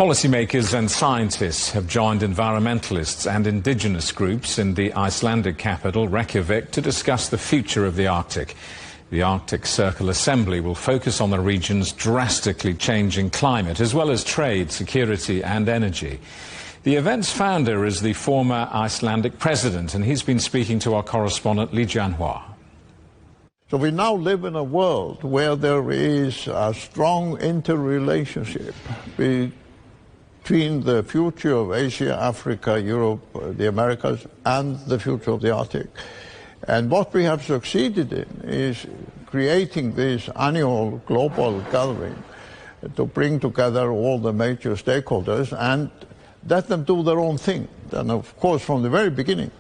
Policymakers and scientists have joined environmentalists and indigenous groups in the Icelandic capital, Reykjavík, to discuss the future of the Arctic. The Arctic Circle Assembly will focus on the region's drastically changing climate, as well as trade, security and energy. The event's founder is the former Icelandic president, and he's been speaking to our correspondent Lee Jianhua. So we now live in a world where there is a strong interrelationship between the future of Asia, Africa, Europe, the Americas, and the future of the Arctic. And what we have succeeded in is creating this annual global gathering to bring together all the major stakeholders and let them do their own thing. And of course, from the very beginning,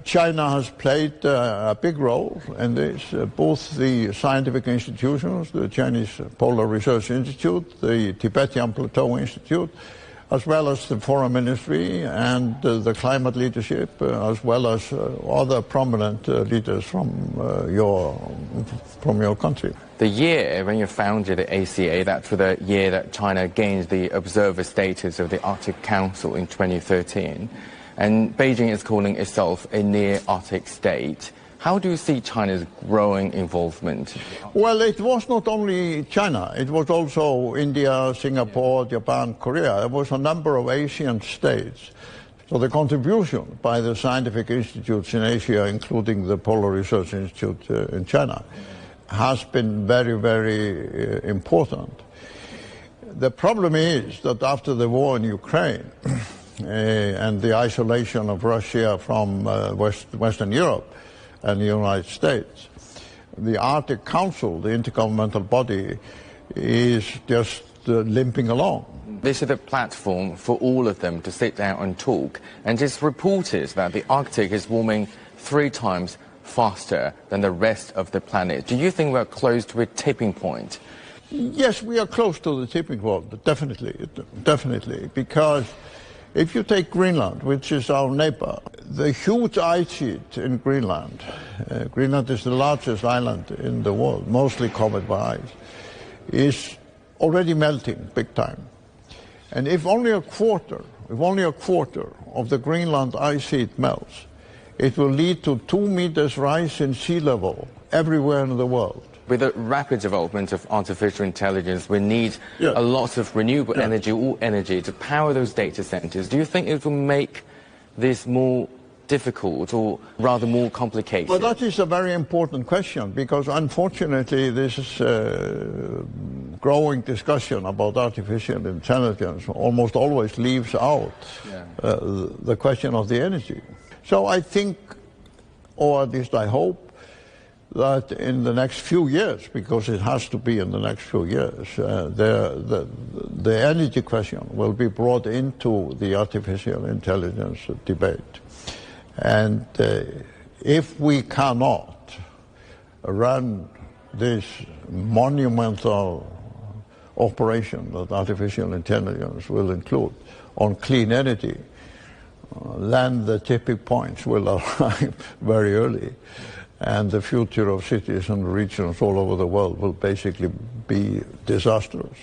China has played a big role in this. Both the scientific institutions, the Chinese Polar Research Institute, the Tibetan Plateau Institute, as well as the Foreign Ministry and the climate leadership, as well as other prominent leaders from your country. The year when you founded the ACA, that's the year that China gained the observer status of the Arctic Council in 2013. And Beijing is calling itself a near-Arctic state. How do you see China's growing involvement? Well, it was not only China. It was also India, Singapore, Japan, Korea. There was a number of Asian states. So the contribution by the scientific institutes in Asia, including the Polar Research Institute in China, has been very, very important. The problem is that after the war in Ukraine, and the isolation of Russia from Western Europe and the United States, the Arctic Council, the intergovernmental body, is just limping along. This is a platform for all of them to sit down and talk. And it's reported that the Arctic is warming 3 times faster than the rest of the planet. Do you think we're close to a tipping point? Yes, we are close to the tipping point, definitely, because if you take Greenland, which is our neighbor, the huge ice sheet in Greenland, Greenland is the largest island in the world, mostly covered by ice, is already melting big time. And if only a quarter of the Greenland ice sheet melts, it will lead to 2 meters rise in sea level everywhere in the world. With the rapid development of artificial intelligence, we need a lot of renewable energy, all energy, to power those data centers. Do you think it will make this more difficult or rather more complicated? Well, that is a very important question, because unfortunately this growing discussion about artificial intelligence almost always leaves out the question of the energy. So I think, or at least I hope, that in the next few years, because it has to be in the next few years, the energy question will be brought into the artificial intelligence debate. And if we cannot run this monumental operation that artificial intelligence will include on clean energy, then the tipping points will arrive very early. And the future of cities and regions all over the world will basically be disastrous.